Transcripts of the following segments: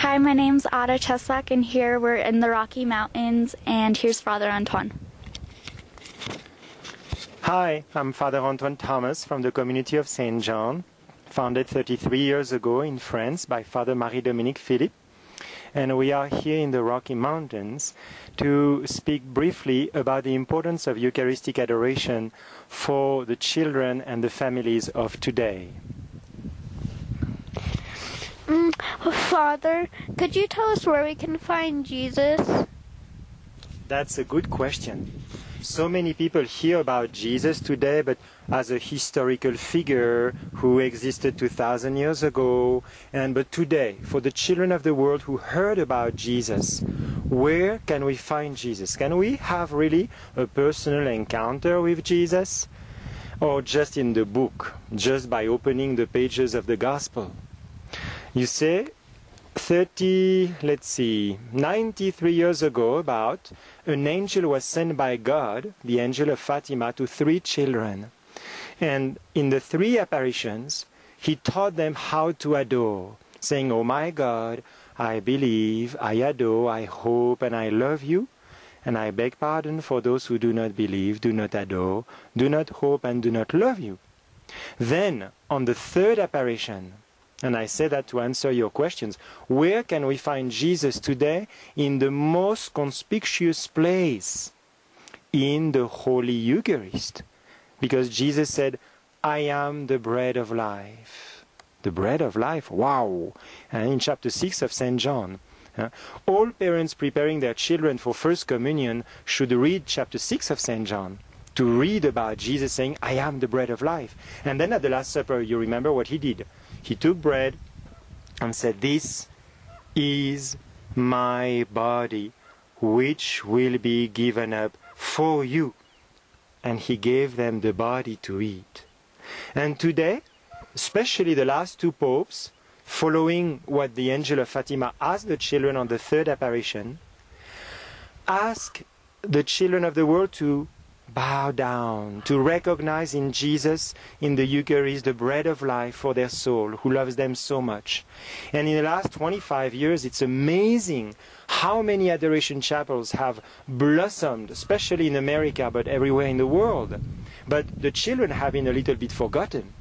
Hi, my name's Ada Cheslak, and here we're in the Rocky Mountains, and here's Father Antoine. Hi, I'm Father Antoine Thomas from the community of St. John, founded 33 years ago in France by Father Marie-Dominique Philippe. And we are here in the Rocky Mountains to speak briefly about the importance of Eucharistic adoration for the children and the families of today. Father, could you tell us where we can find Jesus? That's a good question. So many people hear about Jesus today, but as a historical figure who existed 2,000 years ago. But today, for the children of the world who heard about Jesus, where can we find Jesus? Can we have really a personal encounter with Jesus? Or just in the book, just by opening the pages of the Gospel? You say, 93 years ago about, an angel was sent by God, the angel of Fatima, to 3 children. And in the 3 apparitions, he taught them how to adore, saying, "Oh my God, I believe, I adore, I hope, and I love you. And I beg pardon for those who do not believe, do not adore, do not hope, and do not love you." Then, on the 3rd apparition, and I say that to answer your questions, where can we find Jesus today? In the most conspicuous place, in the Holy Eucharist. Because Jesus said, "I am the bread of life." The bread of life, wow! And in chapter 6 of St. John, all parents preparing their children for First Communion should read chapter 6 of St. John, to read about Jesus saying, "I am the bread of life." And then at the Last Supper, you remember what he did. He took bread and said, "This is my body, which will be given up for you." And he gave them the body to eat. And today, especially the last 2 popes, following what the angel of Fatima asked the children on the 3rd apparition, ask the children of the world to bow down, to recognize in Jesus, in the Eucharist, the bread of life for their soul, who loves them so much. And in the last 25 years, it's amazing how many adoration chapels have blossomed, especially in America, but everywhere in the world. But the children have been a little bit forgotten.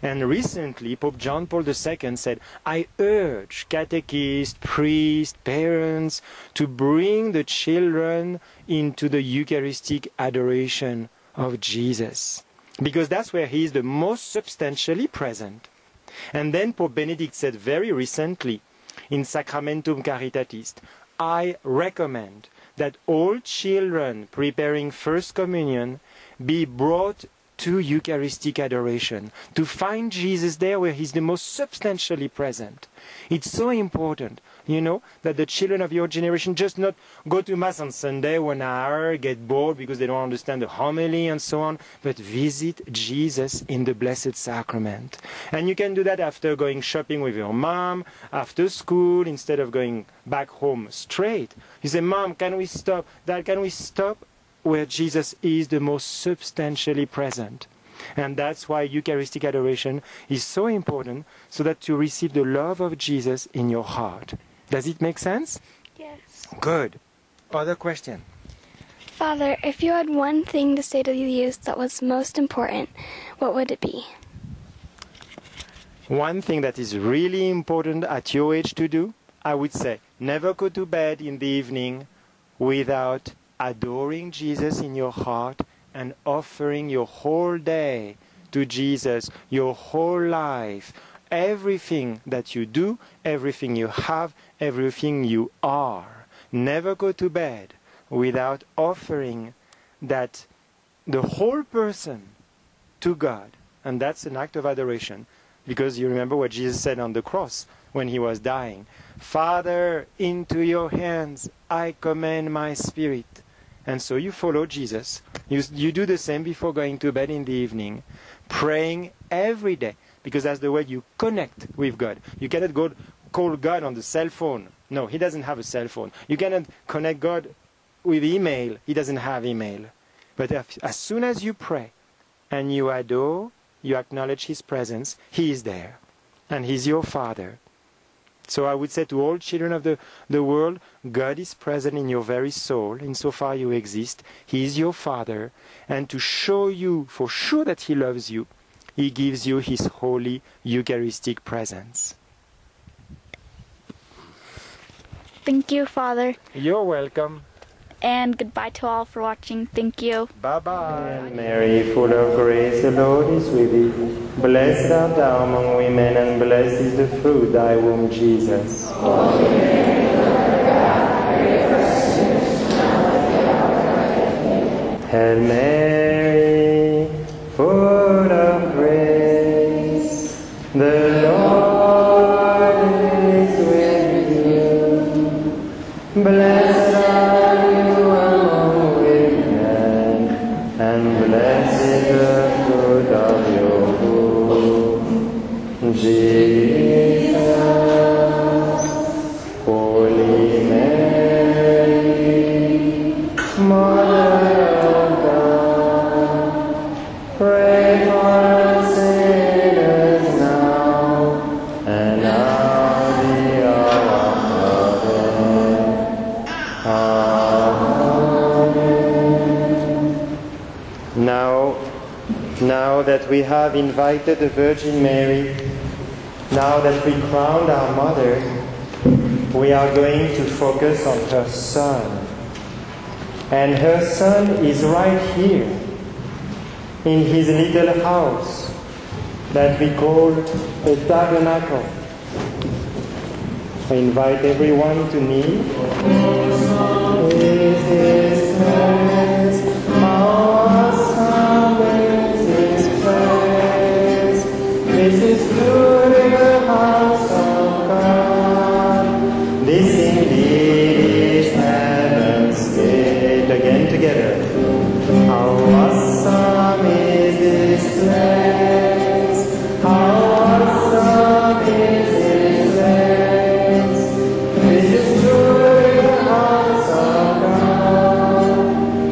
And recently, Pope John Paul II said, "I urge catechists, priests, parents to bring the children into the Eucharistic adoration of Jesus. Because that's where he is the most substantially present." And then Pope Benedict said very recently, in Sacramentum Caritatis, "I recommend that all children preparing First Communion be brought to Eucharistic adoration, to find Jesus there where he's the most substantially present." It's so important, that the children of your generation just not go to Mass on Sunday 1 hour, get bored because they don't understand the homily and so on, but visit Jesus in the Blessed Sacrament. And you can do that after going shopping with your mom, after school, instead of going back home straight. You say, "Mom, can we stop? Dad, can we stop?" Where Jesus is the most substantially present. And that's why Eucharistic adoration is so important, so that you receive the love of Jesus in your heart. Does it make sense? Yes. Good. Other question? Father, if you had one thing to say to the youth that was most important, what would it be? One thing that is really important at your age to do, I would say, never go to bed in the evening without adoring Jesus in your heart and offering your whole day to Jesus, your whole life, everything that you do, everything you have, everything you are. Never go to bed without offering that, the whole person, to God. And that's an act of adoration. Because you remember what Jesus said on the cross when he was dying. "Father, into your hands I commend my spirit." And so you follow Jesus. You do the same before going to bed in the evening, praying every day, because that's the way you connect with God. You cannot call God on the cell phone. No, he doesn't have a cell phone. You cannot connect God with email. He doesn't have email. But as soon as you pray and you adore, you acknowledge his presence, he is there. And he's your Father. So I would say to all children of the world, God is present in your very soul, insofar you exist. He is your Father. And to show you for sure that He loves you, He gives you His holy Eucharistic presence. Thank you, Father. You're welcome. And goodbye to all for watching. Thank you. Bye-bye. Mary, full of grace, the Lord is with thee. Blessed art thou among women, and blessed is the fruit of thy womb, Jesus. Hail Mary, full of grace, the Lord is with you. Blessed are you among women, and blessed is the fruit of your womb, Jesus. Holy Mary, Mother of God, pray for us sinners now and at the hour of death. Amen. Now that we have invited the Virgin Mary, now that we crowned our Mother, we are going to focus on her Son. And her Son is right here, in his little house that we call a tabernacle. I invite everyone to kneel. This is praise, our Son is His praise. This is good in the house of God. This indeed is heaven's gate. Again together. How awesome is this place? How awesome is this place? This is good in the house of God.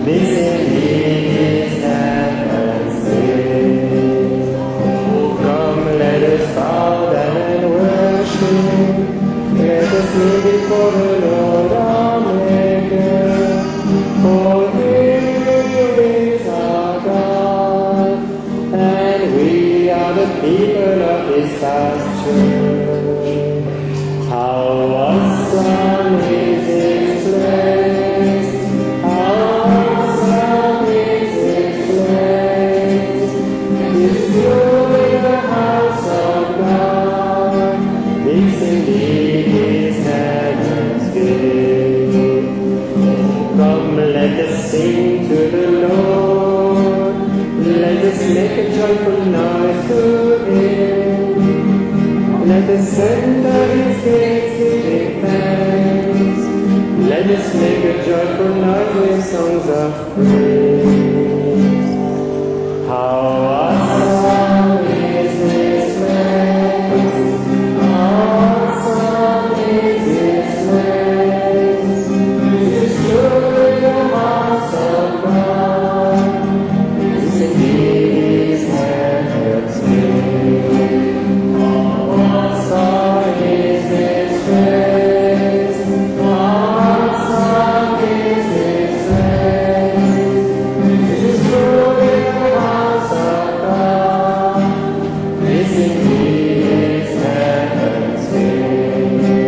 This indeed is heaven's gate. Come, let us bow down and worship. Let us kneel before the Lord our Maker. For Him is our God, and we are the people of His pasture. How awesome is His place! How awesome is His place! His glory in the house of God. This indeed is heaven's gate. Come, let us sing to the Lord. Let us make a joyful noise to Him. Let us enter His gates giving thanks. Let us make a joyful noise with songs of praise. How awesome is His place! How awesome is His place! This is good in the house of God. This indeed is heaven's gate. How awesome is His place! How awesome is His place! This is good in the house of God. This indeed is heaven's gate.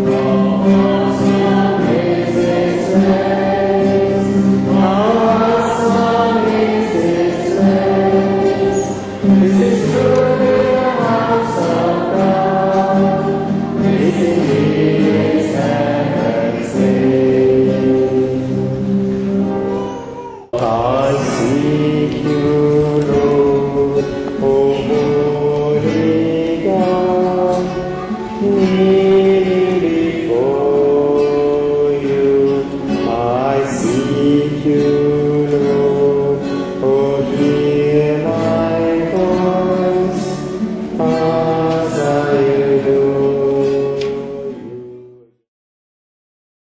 How awesome is His place! How awesome is His place! This is good in the house of God. This indeed is heaven's gate. I seek you, Lord, O holy God, kneeling before you. I seek you,